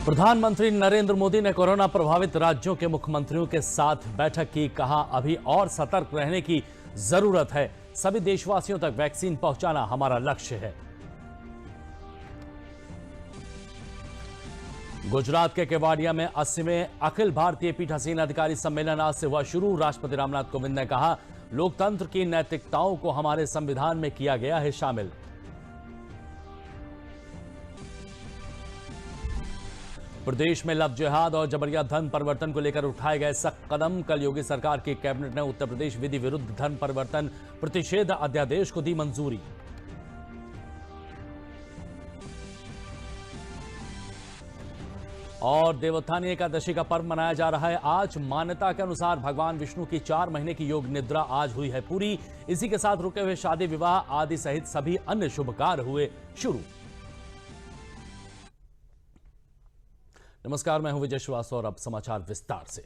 प्रधानमंत्री नरेंद्र मोदी ने कोरोना प्रभावित राज्यों के मुख्यमंत्रियों के साथ बैठक की। कहा, अभी और सतर्क रहने की जरूरत है। सभी देशवासियों तक वैक्सीन पहुंचाना हमारा लक्ष्य है। गुजरात के केवाडिया में 80वें अखिल भारतीय पीठासीन अधिकारी सम्मेलन आज से हुआ शुरू। राष्ट्रपति रामनाथ कोविंद ने कहा, लोकतंत्र की नैतिकताओं को हमारे संविधान में किया गया है शामिल। प्रदेश में लव जिहाद और जबरिया धन परिवर्तन को लेकर उठाए गए सख्त कदम। कल योगी सरकार की कैबिनेट ने उत्तर प्रदेश विधि विरुद्ध धन परिवर्तन प्रतिषेध अध्यादेश को दी मंजूरी। और देवोत्थानी एकादशी का पर्व मनाया जा रहा है आज। मान्यता के अनुसार भगवान विष्णु की 4 महीने की योग निद्रा आज हुई है पूरी। इसी के साथ रुके हुए शादी विवाह आदि सहित सभी अन्य शुभ कार्य हुए शुरू। नमस्कार, मैं हूं विजय श्रीवास्तव और अब समाचार विस्तार से।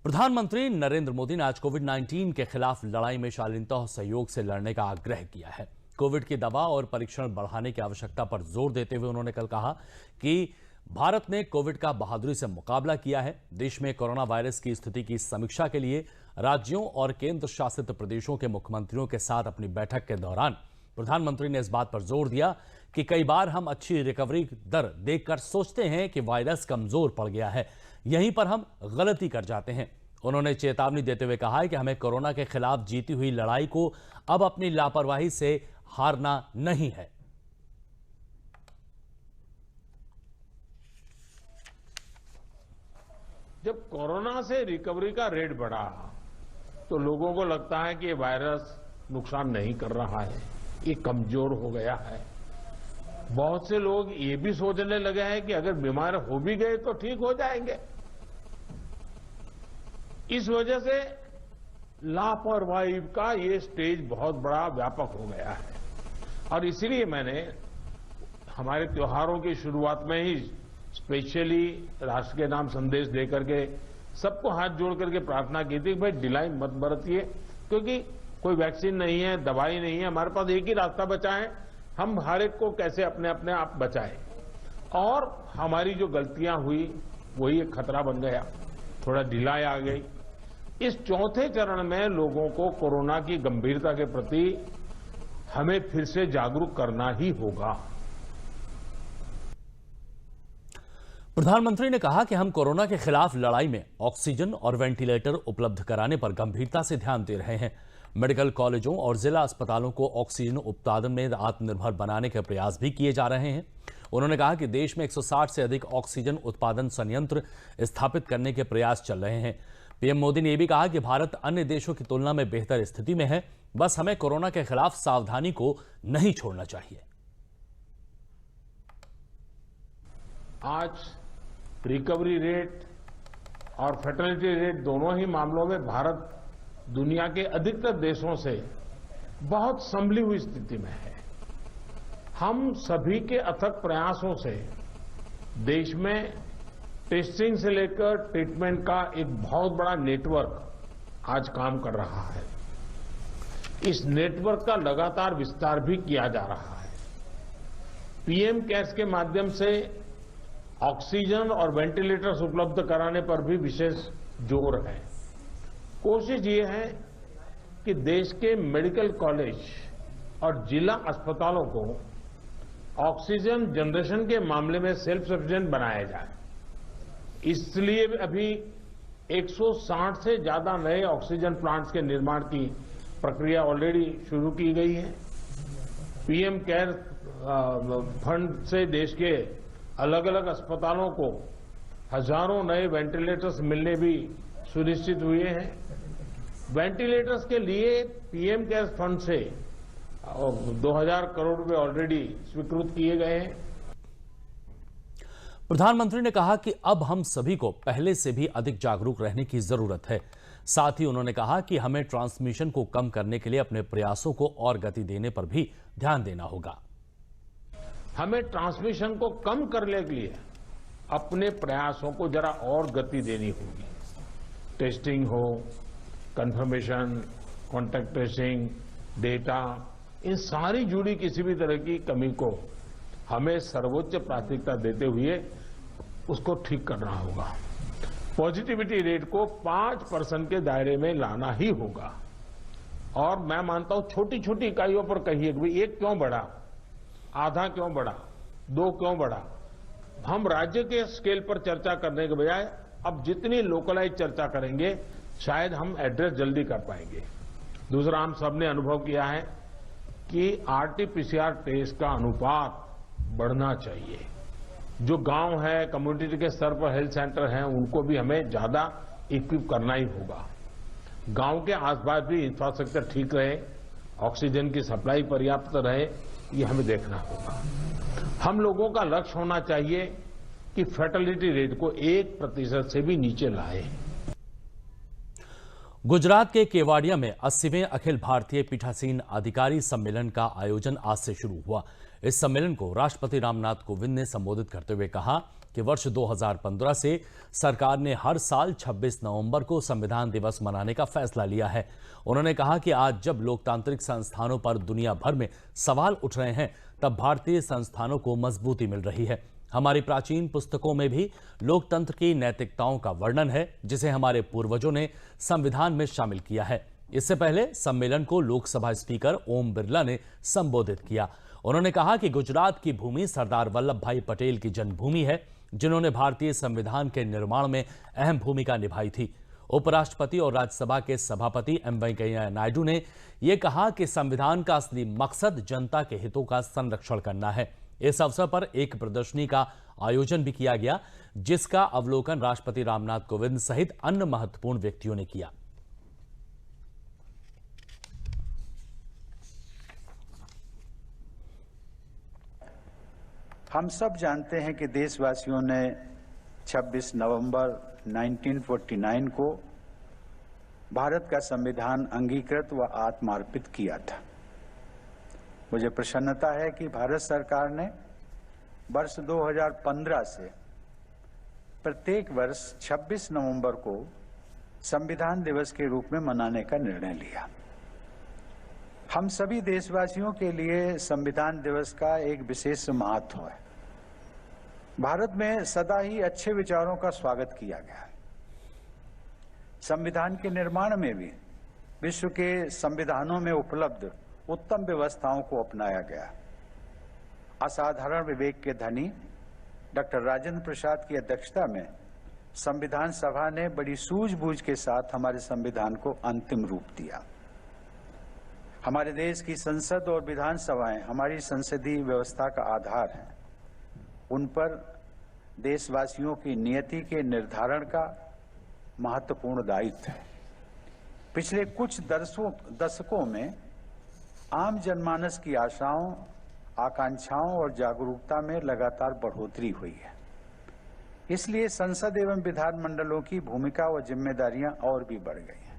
प्रधानमंत्री नरेंद्र मोदी ने आज कोविड-19 के खिलाफ लड़ाई में शालीनता सहयोग से लड़ने का आग्रह किया है। कोविड की दवा और परीक्षण बढ़ाने की आवश्यकता पर जोर देते हुए उन्होंने कल कहा कि भारत ने कोविड का बहादुरी से मुकाबला किया है। देश में कोरोना वायरस की स्थिति की समीक्षा के लिए राज्यों और केंद्र शासित प्रदेशों के मुख्यमंत्रियों के साथ अपनी बैठक के दौरान प्रधानमंत्री ने इस बात पर जोर दिया कि कई बार हम अच्छी रिकवरी दर देखकर सोचते हैं कि वायरस कमजोर पड़ गया है, यहीं पर हम गलती कर जाते हैं। उन्होंने चेतावनी देते हुए कहा है कि हमें कोरोना के खिलाफ जीती हुई लड़ाई को अब अपनी लापरवाही से हारना नहीं है। जब कोरोना से रिकवरी का रेट बढ़ा तो लोगों को लगता है कि ये वायरस नुकसान नहीं कर रहा है, ये कमजोर हो गया है। बहुत से लोग ये भी सोचने लगे हैं कि अगर बीमार हो भी गए तो ठीक हो जाएंगे। इस वजह से लापरवाही का ये स्टेज बहुत बड़ा व्यापक हो गया है और इसीलिए मैंने हमारे त्योहारों की शुरुआत में ही स्पेशली राष्ट्र के नाम संदेश देकर के सबको हाथ जोड़ करके प्रार्थना की थी कि भाई ढिलाई मत बरतिए, क्योंकि कोई वैक्सीन नहीं है, दवाई नहीं है, हमारे पास एक ही रास्ता बचा है, हम हर एक को कैसे अपने अपने आप बचाएं। और हमारी जो गलतियां हुई वही एक खतरा बन गया, थोड़ा ढिलाई आ गई। इस चौथे चरण में लोगों को कोरोना की गंभीरता के प्रति हमें फिर से जागरूक करना ही होगा। प्रधानमंत्री ने कहा कि हम कोरोना के खिलाफ लड़ाई में ऑक्सीजन और वेंटिलेटर उपलब्ध कराने पर गंभीरता से ध्यान दे रहे हैं। मेडिकल कॉलेजों और जिला अस्पतालों को ऑक्सीजन उत्पादन में आत्मनिर्भर बनाने के प्रयास भी किए जा रहे हैं। उन्होंने कहा कि देश में 160 से अधिक ऑक्सीजन उत्पादन संयंत्र स्थापित करने के प्रयास चल रहे हैं। पीएम मोदी ने यह भी कहा कि भारत अन्य देशों की तुलना में बेहतर स्थिति में है, बस हमें कोरोना के खिलाफ सावधानी को नहीं छोड़ना चाहिए। आज रिकवरी रेट और फर्टिलिटी रेट दोनों ही मामलों में भारत दुनिया के अधिकतर देशों से बहुत संभली हुई स्थिति में है। हम सभी के अथक प्रयासों से देश में टेस्टिंग से लेकर ट्रीटमेंट का एक बहुत बड़ा नेटवर्क आज काम कर रहा है। इस नेटवर्क का लगातार विस्तार भी किया जा रहा है। पीएम केयर्स के माध्यम से ऑक्सीजन और वेंटिलेटर्स उपलब्ध कराने पर भी विशेष जोर है। कोशिश ये है कि देश के मेडिकल कॉलेज और जिला अस्पतालों को ऑक्सीजन जनरेशन के मामले में सेल्फ सफिशिएंट बनाया जाए। इसलिए अभी 160 से ज्यादा नए ऑक्सीजन प्लांट्स के निर्माण की प्रक्रिया ऑलरेडी शुरू की गई है। पीएम केयर फंड से देश के अलग अलग अस्पतालों को हजारों नए वेंटिलेटर्स मिलने भी सुनिश्चित हुए हैं। वेंटिलेटर्स के लिए पीएम केयर फंड से 2000 करोड़ रुपए ऑलरेडी स्वीकृत किए गए हैं। प्रधानमंत्री ने कहा कि अब हम सभी को पहले से भी अधिक जागरूक रहने की जरूरत है। साथ ही उन्होंने कहा कि हमें ट्रांसमिशन को कम करने के लिए अपने प्रयासों को और गति देने पर भी ध्यान देना होगा। हमें ट्रांसमिशन को कम करने के लिए अपने प्रयासों को जरा और गति देनी होगी। टेस्टिंग हो, कंफर्मेशन, कॉन्टैक्ट ट्रेसिंग, डेटा, इन सारी जुड़ी किसी भी तरह की कमी को हमें सर्वोच्च प्राथमिकता देते हुए उसको ठीक करना होगा। पॉजिटिविटी रेट को 5% के दायरे में लाना ही होगा। और मैं मानता हूं छोटी छोटी इकाइयों पर कहिए कि भाई 1 क्यों बढ़ा, आधा क्यों बढ़ा, 2 क्यों बढ़ा। हम राज्य के स्केल पर चर्चा करने के बजाय अब जितनी लोकलाइज चर्चा करेंगे शायद हम एड्रेस जल्दी कर पाएंगे। दूसरा, हम सबने अनुभव किया है कि आरटीपीसीआर टेस्ट का अनुपात बढ़ना चाहिए। जो गांव है, कम्युनिटी के स्तर पर हेल्थ सेंटर हैं, उनको भी हमें ज्यादा इक्विप करना ही होगा। गांव के आसपास भी इंफ्रास्ट्रक्चर ठीक रहे, ऑक्सीजन की सप्लाई पर्याप्त रहे, ये हमें देखना होगा। हम लोगों का लक्ष्य होना चाहिए कि फर्टिलिटी रेट को 1% से भी नीचे लाए। गुजरात के केवाड़िया में 80वें अखिल भारतीय पीठासीन अधिकारी सम्मेलन का आयोजन आज से शुरू हुआ। इस सम्मेलन को राष्ट्रपति रामनाथ कोविंद ने संबोधित करते हुए कहा कि वर्ष 2015 से सरकार ने हर साल 26 नवंबर को संविधान दिवस मनाने का फैसला लिया है। उन्होंने कहा कि आज जब लोकतांत्रिक संस्थानों पर दुनिया भर में सवाल उठ रहे हैं, तब भारतीय संस्थानों को मजबूती मिल रही है। हमारी प्राचीन पुस्तकों में भी लोकतंत्र की नैतिकताओं का वर्णन है, जिसे हमारे पूर्वजों ने संविधान में शामिल किया है। इससे पहले सम्मेलन को लोकसभा स्पीकर ओम बिरला ने संबोधित किया। उन्होंने कहा कि गुजरात की भूमि सरदार वल्लभ भाई पटेल की जन्मभूमि है, जिन्होंने भारतीय संविधान के निर्माण में अहम भूमिका निभाई थी। उपराष्ट्रपति और राज्यसभा के सभापति एम वेंकैया नायडू ने यह कहा कि संविधान का असली मकसद जनता के हितों का संरक्षण करना है। इस अवसर पर एक प्रदर्शनी का आयोजन भी किया गया, जिसका अवलोकन राष्ट्रपति रामनाथ कोविंद सहित अन्य महत्वपूर्ण व्यक्तियों ने किया। हम सब जानते हैं कि देशवासियों ने 26 नवंबर 1949 को भारत का संविधान अंगीकृत व आत्मार्पित किया था। मुझे प्रसन्नता है कि भारत सरकार ने वर्ष 2015 से प्रत्येक वर्ष 26 नवंबर को संविधान दिवस के रूप में मनाने का निर्णय लिया। हम सभी देशवासियों के लिए संविधान दिवस का एक विशेष महत्व है। भारत में सदा ही अच्छे विचारों का स्वागत किया गया। संविधान के निर्माण में भी विश्व के संविधानों में उपलब्ध उत्तम व्यवस्थाओं को अपनाया गया। असाधारण विवेक के धनी डॉक्टर राजेंद्र प्रसाद की अध्यक्षता में संविधान सभा ने बड़ी सूझबूझ के साथ हमारे संविधान को अंतिम रूप दिया। हमारे देश की संसद और विधानसभाएं हमारी संसदीय व्यवस्था का आधार हैं। उन पर देशवासियों की नियति के निर्धारण का महत्वपूर्ण दायित्व है। पिछले कुछ दशकों में आम जनमानस की आशाओं, आकांक्षाओं और जागरूकता में लगातार बढ़ोतरी हुई है। इसलिए संसद एवं विधानमंडलों की भूमिका व जिम्मेदारियां और भी बढ़ गई हैं।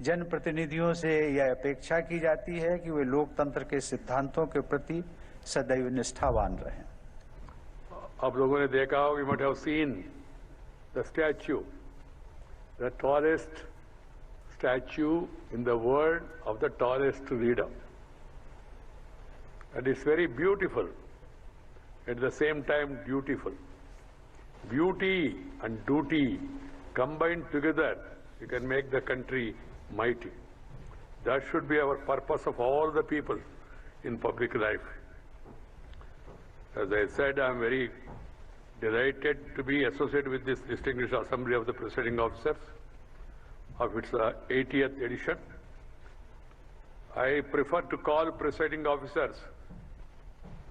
जनप्रतिनिधियों से यह अपेक्षा की जाती है कि वे लोकतंत्र के सिद्धांतों के प्रति सदैव निष्ठावान रहें। आप लोगों ने देखा हो, you might have seen the statue, the tallest statue in the world of the tallest leader. And it's very beautiful, at the same time dutiful. Beauty and duty combined together, you can make the country mighty. That should be our purpose of all the people in public life. As I said, I am very delighted to be associated with this distinguished assembly of the presiding officers of its 80th edition. I prefer to call presiding officers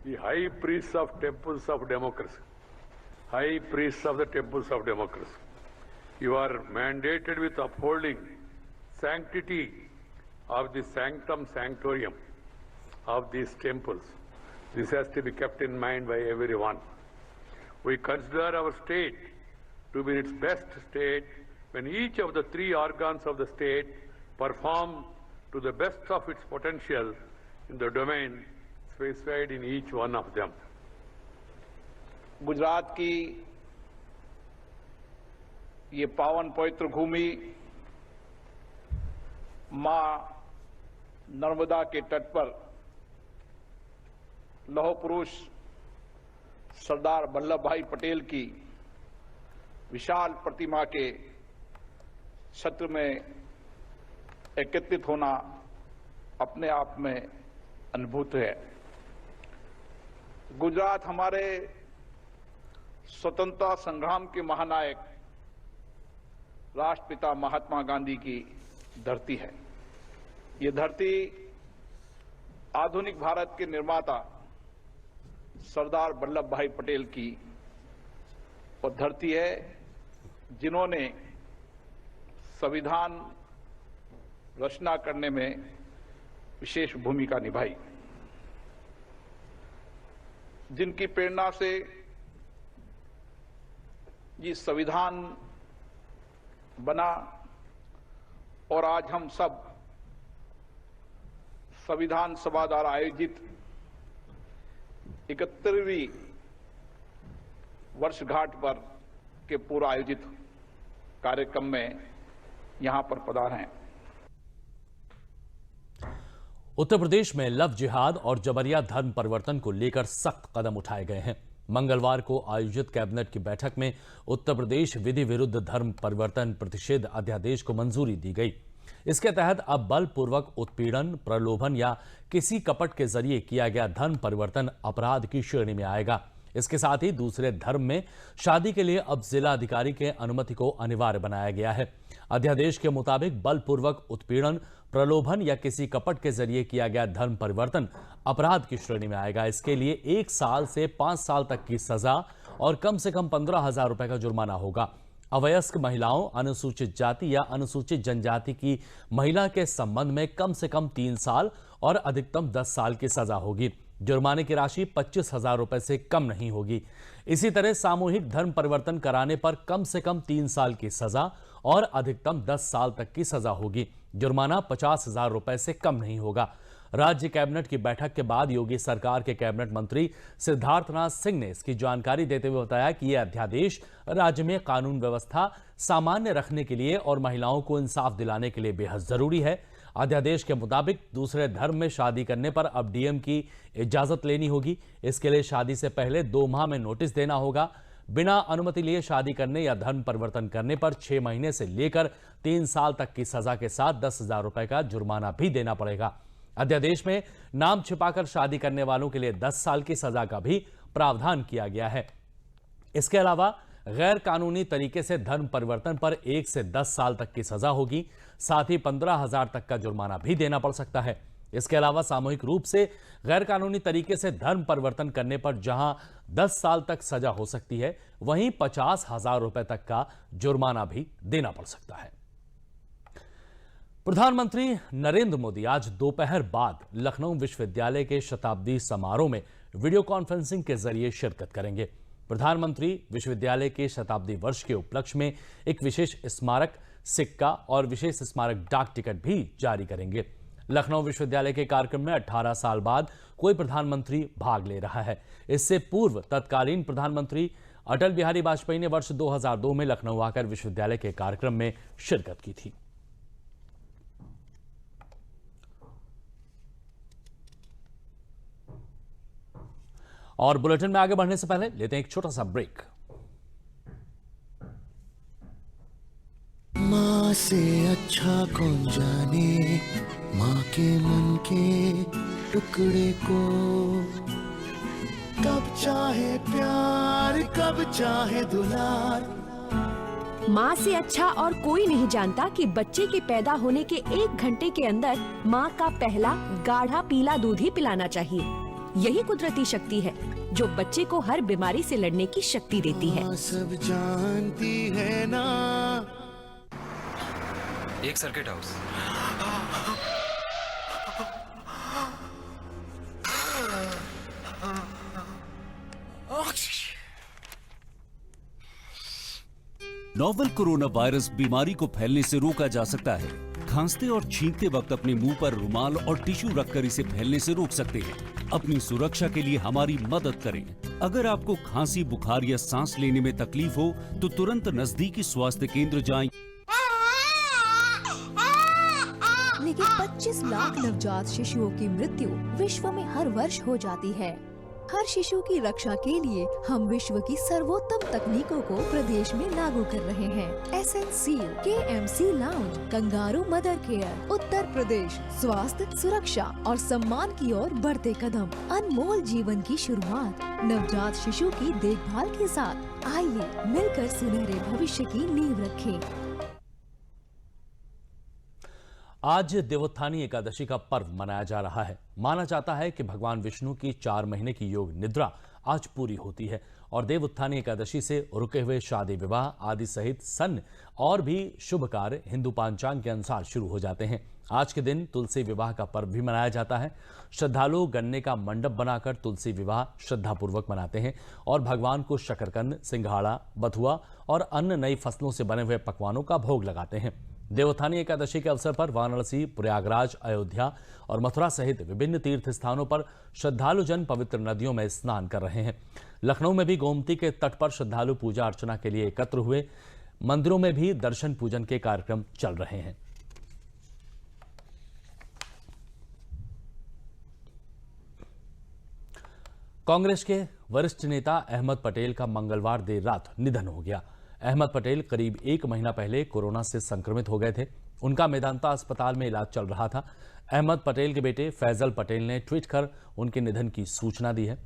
the high priests of temples of democracy. High priests of the temples of democracy. You are mandated with upholding sanctity of the sanctum sanctorium of these temples. This has to be kept in mind by everyone. We consider our state to be in its best state when each of the three organs of the state perform to the best of its potential in the domain specified in each one of them. Gujarat की ये पावन पवित्र भूमि मां नर्मदा के तट पर लौह पुरुष सरदार वल्लभ भाई पटेल की विशाल प्रतिमा के छत्र में एकत्रित होना अपने आप में अद्भुत है। गुजरात हमारे स्वतंत्रता संग्राम के महानायक राष्ट्रपिता महात्मा गांधी की धरती है। ये धरती आधुनिक भारत के निर्माता सरदार वल्लभ भाई पटेल की और धरती है जिन्होंने संविधान रचना करने में विशेष भूमिका निभाई, जिनकी प्रेरणा से ये संविधान बना और आज हम सब संविधान सभा द्वारा आयोजित 71वीं वर्षगांठ पर के पूर्व आयोजित कार्यक्रम में यहां पर पधारे हैं। उत्तर प्रदेश में लव जिहाद और जबरिया धर्म परिवर्तन को लेकर सख्त कदम उठाए गए हैं। मंगलवार को आयोजित कैबिनेट की बैठक में उत्तर प्रदेश विधि विरुद्ध धर्म परिवर्तन प्रतिषेध अध्यादेश को मंजूरी दी गई। इसके तहत अब बलपूर्वक उत्पीड़न, प्रलोभन या किसी कपट के जरिए किया गया धर्म परिवर्तन अपराध की श्रेणी में आएगा। इसके साथ ही दूसरे धर्म में शादी के लिए अब जिला अधिकारी के अनुमति को अनिवार्य बनाया गया है। अध्यादेश के मुताबिक बलपूर्वक उत्पीड़न, प्रलोभन या किसी कपट के जरिए किया गया धर्म परिवर्तन अपराध की श्रेणी में आएगा। इसके लिए 1 साल से 5 साल तक की सजा और कम से कम 15,000 रुपए का जुर्माना होगा। अवयस्क महिलाओं, अनुसूचित जाति या अनुसूचित जनजाति की महिला के संबंध में कम से कम 3 साल और अधिकतम 10 साल की सजा होगी। जुर्माने की राशि 25,000 रुपए से कम नहीं होगी। इसी तरह सामूहिक धर्म परिवर्तन कराने पर कम से कम 3 साल की सजा और अधिकतम 10 साल तक की सजा होगी। जुर्माना 50,000 रुपए से कम नहीं होगा। राज्य कैबिनेट की बैठक के बाद योगी सरकार के कैबिनेट मंत्री सिद्धार्थनाथ सिंह ने इसकी जानकारी देते हुए बताया कि यह अध्यादेश राज्य में कानून व्यवस्था सामान्य रखने के लिए और महिलाओं को इंसाफ दिलाने के लिए बेहद जरूरी है। अध्यादेश के मुताबिक दूसरे धर्म में शादी करने पर अब डीएम की इजाजत लेनी होगी। इसके लिए शादी से पहले 2 माह में नोटिस देना होगा। बिना अनुमति लिए शादी करने या धर्म परिवर्तन करने पर 6 महीने से लेकर 3 साल तक की सजा के साथ 10,000 रुपए का जुर्माना भी देना पड़ेगा। अध्यादेश में नाम छिपाकर शादी करने वालों के लिए 10 साल की सजा का भी प्रावधान किया गया है। इसके अलावा गैर कानूनी तरीके से धर्म परिवर्तन पर 1 से 10 साल तक की सजा होगी। साथ ही 15,000 तक का जुर्माना भी देना पड़ सकता है। इसके अलावा सामूहिक रूप से गैर कानूनी तरीके से धर्म परिवर्तन करने पर जहां 10 साल तक सजा हो सकती है, वहीं 50,000 रुपए तक का जुर्माना भी देना पड़ सकता है। प्रधानमंत्री नरेंद्र मोदी आज दोपहर बाद लखनऊ विश्वविद्यालय के शताब्दी समारोह में वीडियो कॉन्फ्रेंसिंग के जरिए शिरकत करेंगे। प्रधानमंत्री विश्वविद्यालय के शताब्दी वर्ष के उपलक्ष्य में एक विशेष स्मारक सिक्का और विशेष स्मारक डाक टिकट भी जारी करेंगे। लखनऊ विश्वविद्यालय के कार्यक्रम में 18 साल बाद कोई प्रधानमंत्री भाग ले रहा है। इससे पूर्व तत्कालीन प्रधानमंत्री अटल बिहारी वाजपेयी ने वर्ष 2002 में लखनऊ आकर विश्वविद्यालय के कार्यक्रम में शिरकत की थी। और बुलेटिन में आगे बढ़ने से पहले लेते हैं एक छोटा सा ब्रेक। माँ से अच्छा कौन जाने माँ के मन के टुकड़े को, कब चाहे प्यार कब चाहे दुलार। माँ से अच्छा और कोई नहीं जानता कि बच्चे के पैदा होने के 1 घंटे के अंदर माँ का पहला गाढ़ा पीला दूध ही पिलाना चाहिए। यही कुदरती शक्ति है जो बच्चे को हर बीमारी से लड़ने की शक्ति देती है। सब जानती है ना। एक circuit house. Novel corona virus बीमारी को फैलने से रोका जा सकता है। खांसते और छींकते वक्त अपने मुंह पर रुमाल और टिश्यू रखकर इसे फैलने से रोक सकते हैं। अपनी सुरक्षा के लिए हमारी मदद करें। अगर आपको खांसी, बुखार या सांस लेने में तकलीफ हो तो तुरंत नजदीकी स्वास्थ्य केंद्र जाएं। लेकिन 25 लाख नवजात शिशुओं की मृत्यु विश्व में हर वर्ष हो जाती है। हर शिशु की रक्षा के लिए हम विश्व की सर्वोत्तम तकनीकों को प्रदेश में लागू कर रहे हैं। SNCU, KMC lounge, kangaroo mother care, Uttar Pradesh स्वास्थ्य, सुरक्षा और सम्मान की ओर बढ़ते कदम, अनमोल जीवन की शुरुआत, नवजात शिशु की देखभाल के साथ। आइए मिलकर सुनहरे भविष्य की नींव रखें। आज देवोत्थानी एकादशी का पर्व मनाया जा रहा है। माना जाता है कि भगवान विष्णु की 4 महीने की योग निद्रा आज पूरी होती है और देवोत्थानी एकादशी से रुके हुए शादी विवाह आदि सहित सन्न और भी शुभ कार्य हिंदू पंचांग के अनुसार शुरू हो जाते हैं। आज के दिन तुलसी विवाह का पर्व भी मनाया जाता है। श्रद्धालु गन्ने का मंडप बनाकर तुलसी विवाह श्रद्धापूर्वक मनाते हैं और भगवान को शकरकंद, सिंघाड़ा, बथुआ और अन्य नई फसलों से बने हुए पकवानों का भोग लगाते हैं। देवोत्थानी एकादशी के अवसर पर वाराणसी, प्रयागराज, अयोध्या और मथुरा सहित विभिन्न तीर्थ स्थानों पर श्रद्धालु जन पवित्र नदियों में स्नान कर रहे हैं। लखनऊ में भी गोमती के तट पर श्रद्धालु पूजा अर्चना के लिए एकत्र हुए। मंदिरों में भी दर्शन पूजन के कार्यक्रम चल रहे हैं। कांग्रेस के वरिष्ठ नेता अहमद पटेल का मंगलवार देर रात निधन हो गया। अहमद पटेल करीब 1 महीना पहले कोरोना से संक्रमित हो गए थे। उनका मेदांता अस्पताल में इलाज चल रहा था। अहमद पटेल के बेटे फैजल पटेल ने ट्वीट कर उनके निधन की सूचना दी है।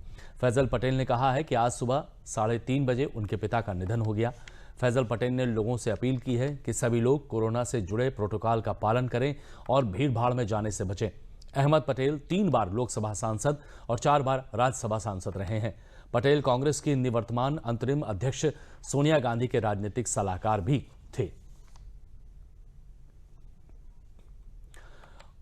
फैजल पटेल ने कहा है कि आज सुबह 3:30 बजे उनके पिता का निधन हो गया। फैजल पटेल ने लोगों से अपील की है कि सभी लोग कोरोना से जुड़े प्रोटोकॉल का पालन करें और भीड़भाड़ में जाने से बचें। अहमद पटेल 3 बार लोकसभा सांसद और 4 बार राज्यसभा सांसद रहे हैं। पटेल कांग्रेस की निवर्तमान अंतरिम अध्यक्ष सोनिया गांधी के राजनीतिक सलाहकार भी थे।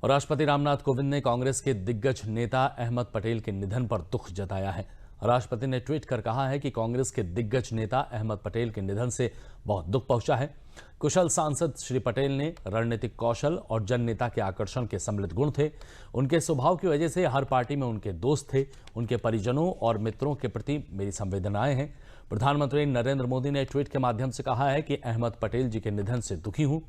राष्ट्रपति रामनाथ कोविंद ने कांग्रेस के दिग्गज नेता अहमद पटेल के निधन पर दुख जताया है। राष्ट्रपति ने ट्वीट कर कहा है कि कांग्रेस के दिग्गज नेता अहमद पटेल के निधन से बहुत दुख पहुंचा है। कुशल सांसद श्री पटेल ने रणनीतिक कौशल और जननेता के आकर्षण के सम्मिलित गुण थे। उनके स्वभाव की वजह से हर पार्टी में उनके दोस्त थे। उनके परिजनों और मित्रों के प्रति मेरी संवेदनाएं हैं। प्रधानमंत्री नरेंद्र मोदी ने ट्वीट के माध्यम से कहा है कि अहमद पटेल जी के निधन से दुखी हूं।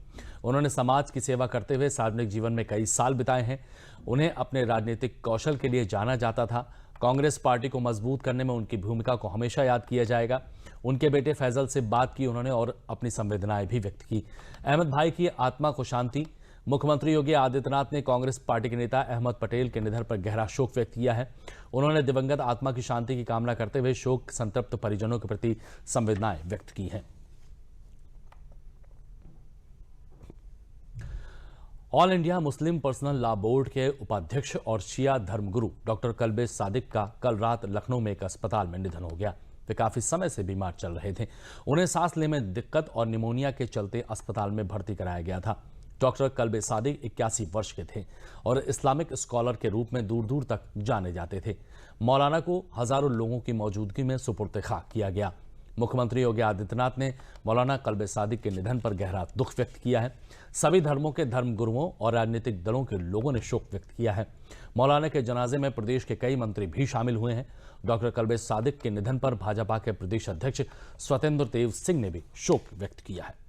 उन्होंने समाज की सेवा करते हुए सार्वजनिक जीवन में कई साल बिताए हैं। उन्हें अपने राजनीतिक कौशल के लिए जाना जाता था। कांग्रेस पार्टी को मजबूत करने में उनकी भूमिका को हमेशा याद किया जाएगा। उनके बेटे फैजल से बात की उन्होंने और अपनी संवेदनाएं भी व्यक्त की। अहमद भाई की आत्मा को शांति। मुख्यमंत्री योगी आदित्यनाथ ने कांग्रेस पार्टी के नेता अहमद पटेल के निधन पर गहरा शोक व्यक्त किया है। उन्होंने दिवंगत आत्मा की शांति की कामना करते हुए शोक संतप्त परिजनों के प्रति संवेदनाएं व्यक्त की हैं। All India Muslim personal law board के उपाध्यक्ष और शिया धर्मगुरु डॉक्टर कल्बे सादिक का कल रात लखनऊ में एक अस्पताल में निधन हो गया। वे काफी समय से बीमार चल रहे थे। उन्हें सांस लेने में दिक्कत और निमोनिया के चलते अस्पताल में भर्ती कराया गया था। डॉक्टर कल्बे सादिक 81 वर्ष के थे और इस्लामिक स्कॉलर के रूप में दूर दूर तक जाने जाते थे। मौलाना को हजारों लोगों की मौजूदगी में सुपुर्द खाक किया गया। मुख्यमंत्री योगी आदित्यनाथ ने मौलाना कल्बे सादिक के निधन पर गहरा दुख व्यक्त किया है। सभी धर्मों के धर्मगुरुओं और राजनीतिक दलों के लोगों ने शोक व्यक्त किया है। मौलाना के जनाजे में प्रदेश के कई मंत्री भी शामिल हुए हैं। डॉक्टर कल्बे सादिक के निधन पर भाजपा के प्रदेश अध्यक्ष स्वतंत्र देव सिंह ने भी शोक व्यक्त किया है।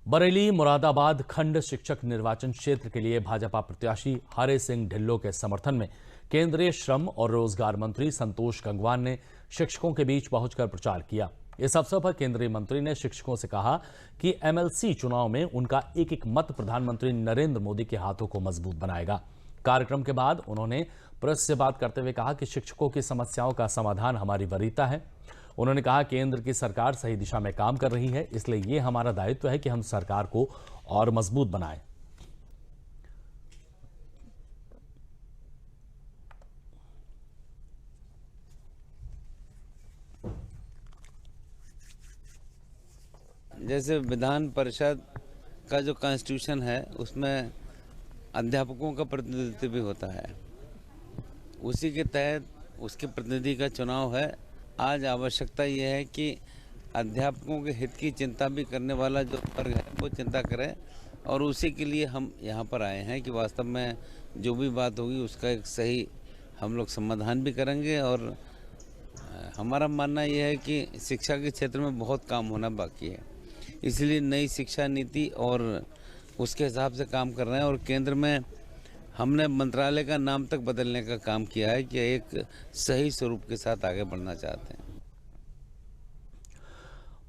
बरेली मुरादाबाद खंड शिक्षक निर्वाचन क्षेत्र के लिए भाजपा प्रत्याशी हरे सिंह ढिल्लों के समर्थन में केंद्रीय श्रम और रोजगार मंत्री संतोष गंगवार ने शिक्षकों के बीच पहुंचकर प्रचार किया। इस अवसर पर केंद्रीय मंत्री ने शिक्षकों से कहा कि एमएलसी चुनाव में उनका एक एक मत प्रधानमंत्री नरेंद्र मोदी के हाथों को मजबूत बनाएगा। कार्यक्रम के बाद उन्होंने प्रेस से बात करते हुए कहा कि शिक्षकों की समस्याओं का समाधान हमारी वरीयता है। उन्होंने कहा केंद्र की सरकार सही दिशा में काम कर रही है, इसलिए ये हमारा दायित्व है कि हम सरकार को और मजबूत बनाएं। जैसे विधान परिषद का जो कॉन्स्टिट्यूशन है उसमें अध्यापकों का प्रतिनिधित्व भी होता है, उसी के तहत उसके प्रतिनिधि का चुनाव है। आज आवश्यकता यह है कि अध्यापकों के हित की चिंता भी करने वाला जो वर्ग है वो चिंता करे, और उसी के लिए हम यहाँ पर आए हैं कि वास्तव में जो भी बात होगी उसका एक सही हम लोग समाधान भी करेंगे। और हमारा मानना यह है कि शिक्षा के क्षेत्र में बहुत काम होना बाकी है, इसलिए नई शिक्षा नीति और उसके हिसाब से काम कर रहे हैं। और केंद्र में हमने मंत्रालय का नाम तक बदलने का काम किया है कि एक सही स्वरूप के साथ आगे बढ़ना चाहते हैं।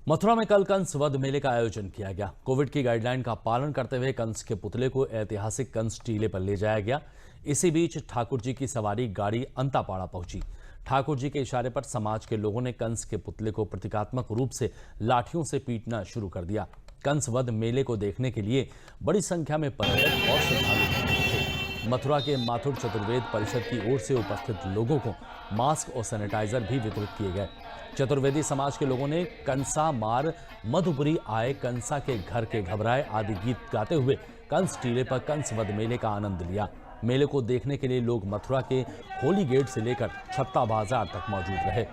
मथुरा में कल कंस वध मेले का आयोजन किया गया। कोविड की गाइडलाइन का पालन करते हुए कंस के पुतले को ऐतिहासिक कंस टीले पर ले जाया गया। इसी बीच ठाकुर जी की सवारी गाड़ी अंतापाड़ा पहुंची। ठाकुर जी के इशारे पर समाज के लोगों ने कंस के पुतले को प्रतीकात्मक रूप से लाठियों से पीटना शुरू कर दिया। कंस वध मेले को देखने के लिए बड़ी संख्या में पर्यटक और श्रद्धालु थे। मथुरा के माथुर चतुर्वेद परिषद की ओर से उपस्थित लोगों को मास्क और सैनिटाइजर भी वितरित किए गए। चतुर्वेदी समाज के लोगों ने कंसा मार मधुपुरी आए, कंसा के घर के घबराए आदि गीत गाते हुए कंस टीले पर कंस वध मेले का आनंद लिया। मेले को देखने के लिए लोग मथुरा के होली गेट से लेकर छत्ता बाजार तक मौजूद रहे।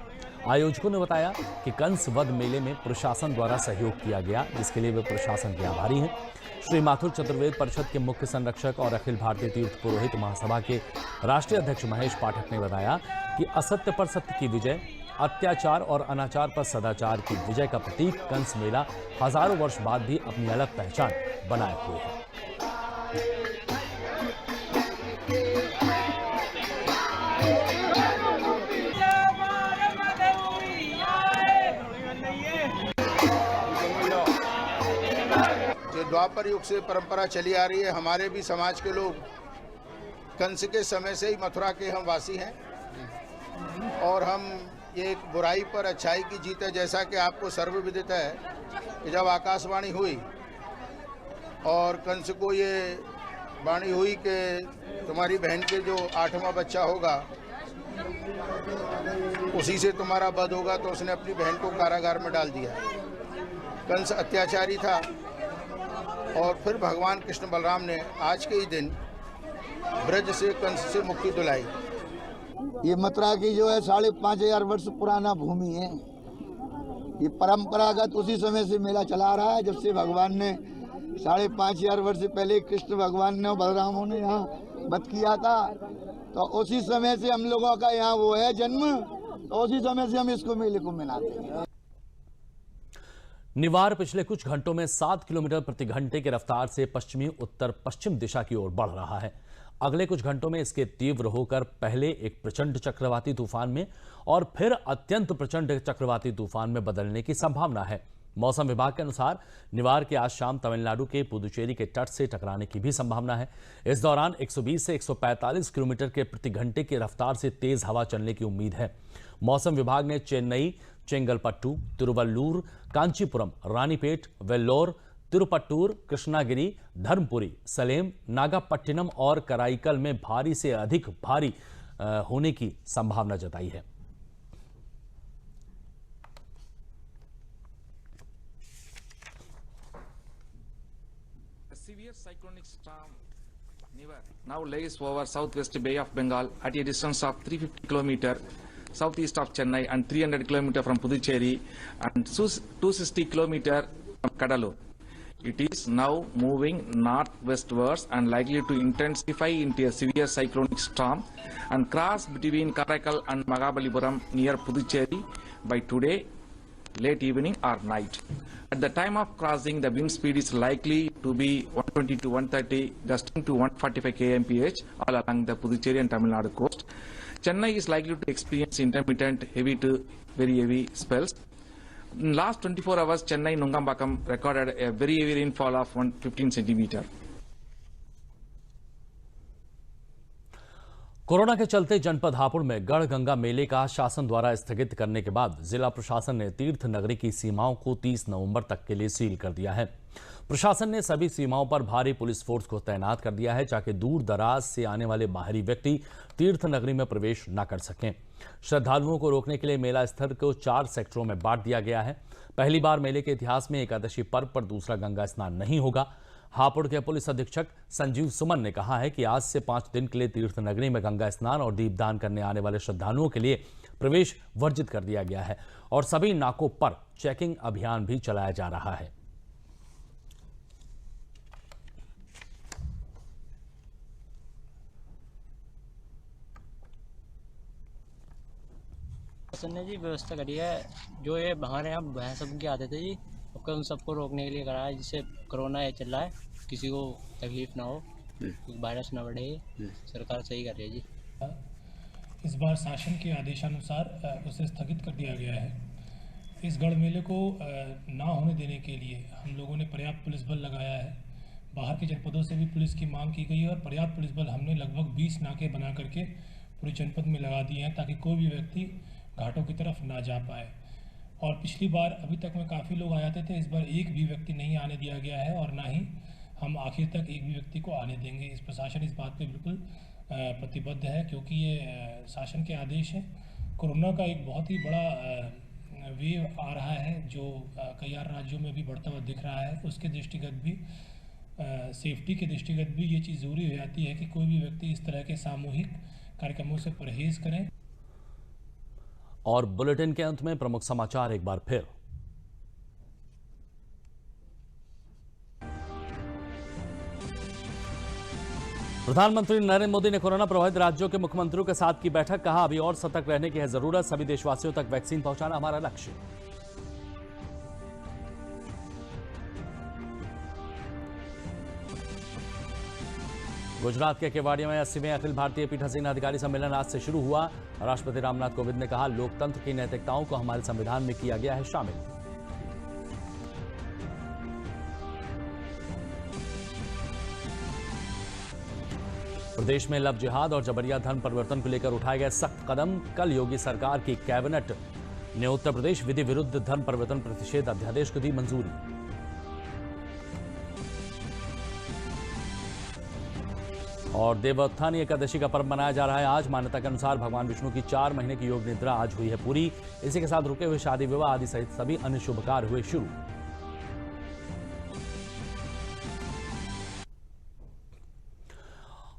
आयोजकों ने बताया कि कंस वध मेले में प्रशासन द्वारा सहयोग किया गया, जिसके लिए वे प्रशासन के आभारी हैं। श्री माथुर चतुर्वेद परिषद के मुख्य संरक्षक और अखिल भारतीय तीर्थ पुरोहित महासभा के राष्ट्रीय अध्यक्ष महेश पाठक ने बताया कि असत्य पर सत्य की विजय, अत्याचार और अनाचार पर सदाचार की विजय का प्रतीक कंस मेला हजारों वर्ष बाद भी अपनी अलग पहचान बनाए हुए है। जो द्वापर युग से परंपरा चली आ रही है, हमारे भी समाज के लोग कंस के समय से ही मथुरा के हम वासी हैं और हम ये एक बुराई पर अच्छाई की जीत है। जैसा कि आपको सर्वविदित है कि जब आकाशवाणी हुई और कंस को ये वाणी हुई कि तुम्हारी बहन के जो 8वां बच्चा होगा उसी से तुम्हारा वध होगा, तो उसने अपनी बहन को कारागार में डाल दिया। कंस अत्याचारी था और फिर भगवान कृष्ण बलराम ने आज के ही दिन ब्रज से कंस से मुक्ति दिलाई। ये मथुरा की जो है 5,500 वर्ष पुराना भूमि है। ये परंपरागत उसी समय से मेला चला रहा है, जब से भगवान ने 5,500 वर्ष पहले कृष्ण भगवान ने बलरामों ने यहाँ वध किया था, तो उसी समय से हम लोगों का यहाँ वो है जन्म, तो उसी समय से हम इसको मेले को मनाते हैं। निवार पिछले कुछ घंटों में 7 किलोमीटर प्रति घंटे की रफ्तार से पश्चिमी उत्तर पश्चिम दिशा की ओर बढ़ रहा है। अगले कुछ घंटों में इसके तीव्र होकर पहले एक प्रचंड चक्रवाती तूफान में और फिर अत्यंत प्रचंड चक्रवाती तूफान में बदलने की संभावना है। मौसम विभाग के अनुसार निवार के आज शाम तमिलनाडु के पुदुचेरी के तट से टकराने की भी संभावना है। इस दौरान 120 से 145 किलोमीटर के प्रति घंटे की रफ्तार से तेज हवा चलने की उम्मीद है। मौसम विभाग ने चेन्नई, चेंगलपट्टू, तिरुवल्लूर, कांचीपुरम, रानीपेट, वेल्लोर, तिरुपट्टूर, कृष्णागिरी, धर्मपुरी, सलेम, नागापट्टिनम और कराईकल में भारी से अधिक भारी होने की संभावना जताई है। Severe cyclonic storm Nivar now lays over southwest Bay of Bengal at a distance of 350 km southeast of Chennai and 300 km from Puducherry and 260 km from Kadalur. It is now moving northwestwards and likely to intensify into a severe cyclonic storm and cross between Karaikal and Mahabalipuram near Puducherry by today late evening or night. At the time of crossing, the wind speed is likely to be 120 to 130, gusting to 145 kmph all along the Puducherry and Tamil Nadu coast. Chennai is likely to experience intermittent heavy to very heavy spells. In last 24 hours, Chennai Nungambakam recorded a very heavy rainfall of 115 centimeter. Corona के चलते जनपद हापुड़ में गढ़ गंगा मेले का शासन द्वारा स्थगित करने के बाद जिला प्रशासन ने तीर्थ नगरी की सीमाओं को 30 नवंबर तक के लिए सील कर दिया है। प्रशासन ने सभी सीमाओं पर भारी पुलिस फोर्स को तैनात कर दिया है ताकि दूर दराज से आने वाले बाहरी व्यक्ति तीर्थ नगरी में प्रवेश न कर सकें। श्रद्धालुओं को रोकने के लिए मेला स्थल को 4 सेक्टरों में बांट दिया गया है। पहली बार मेले के इतिहास में एकादशी पर्व पर दूसरा गंगा स्नान नहीं होगा। हापुड़ के पुलिस अधीक्षक संजीव सुमन ने कहा है कि आज से 5 दिन के लिए तीर्थ नगरी में गंगा स्नान और दीपदान करने आने वाले श्रद्धालुओं के लिए प्रवेश वर्जित कर दिया गया है और सभी नाकों पर चेकिंग अभियान भी चलाया जा रहा है। शासन ने जी व्यवस्था करी है, जो ये हमारे यहाँ भैंस सबके आते थे जी, उन सबको रोकने के लिए करा है, जिससे कोरोना ये चल रहा है, किसी को तकलीफ ना हो। वायरस न बढ़े, सरकार सही कर रही है जी। इस बार शासन के आदेशानुसार उसे स्थगित कर दिया गया है। इस गढ़ मेले को ना होने देने के लिए हम लोगों ने पर्याप्त पुलिस बल लगाया है। बाहर के जनपदों से भी पुलिस की मांग की गई है और पर्याप्त पुलिस बल हमने लगभग 20 नाके बना करके पूरे जनपद में लगा दिए हैं ताकि कोई भी व्यक्ति घाटों की तरफ ना जा पाए। और पिछली बार अभी तक में काफ़ी लोग आ जाते थे, इस बार एक भी व्यक्ति नहीं आने दिया गया है और ना ही हम आखिर तक एक भी व्यक्ति को आने देंगे। इस प्रशासन इस बात पे बिल्कुल प्रतिबद्ध है क्योंकि ये शासन के आदेश है। कोरोना का एक बहुत ही बड़ा वेव आ रहा है जो कई राज्यों में भी बढ़ता हुआ दिख रहा है। उसके दृष्टिगत भी सेफ्टी के दृष्टिगत भी ये चीज़ ज़रूरी हो जाती है कि कोई भी व्यक्ति इस तरह के सामूहिक कार्यक्रमों से परहेज करें। और बुलेटिन के अंत में प्रमुख समाचार एक बार फिर। प्रधानमंत्री नरेंद्र मोदी ने कोरोना प्रभावित राज्यों के मुख्यमंत्रियों के साथ की बैठक। कहा, अभी और सतर्क रहने की है जरूरत, सभी देशवासियों तक वैक्सीन पहुंचाना हमारा लक्ष्य। गुजरात के केवाड़िया में 80वें अखिल भारतीय पीठासीन अधिकारी सम्मेलन आज से शुरू हुआ। राष्ट्रपति रामनाथ कोविंद ने कहा, लोकतंत्र की नैतिकताओं को हमारे संविधान में किया गया है शामिल। प्रदेश में लव जिहाद और जबरिया धर्म परिवर्तन को लेकर उठाए गए सख्त कदम। कल योगी सरकार की कैबिनेट ने उत्तर प्रदेश विधि विरुद्ध धर्म परिवर्तन प्रतिषेध अध्यादेश को दी मंजूरी। और देवोत्थानी एकादशी का पर्व मनाया जा रहा है आज। मान्यता के अनुसार भगवान विष्णु की 4 महीने की योग निद्रा आज हुई है पूरी। इसी के साथ रुके हुए शादी विवाह आदि सहित सभी अन्य शुभ कार्य हुए शुरू।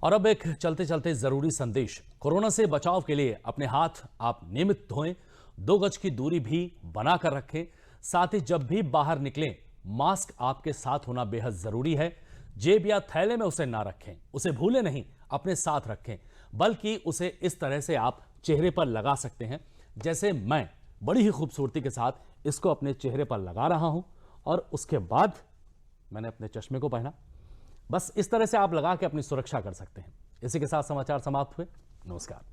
और अब एक चलते चलते जरूरी संदेश। कोरोना से बचाव के लिए अपने हाथ आप नियमित धोएं, 2 गज की दूरी भी बनाकर रखें। साथ ही जब भी बाहर निकलें मास्क आपके साथ होना बेहद जरूरी है। जेब या थैले में उसे ना रखें, उसे भूले नहीं, अपने साथ रखें, बल्कि उसे इस तरह से आप चेहरे पर लगा सकते हैं जैसे मैं बड़ी ही खूबसूरती के साथ इसको अपने चेहरे पर लगा रहा हूं और उसके बाद मैंने अपने चश्मे को पहना। बस इस तरह से आप लगा के अपनी सुरक्षा कर सकते हैं। इसी के साथ समाचार समाप्त हुए। नमस्कार।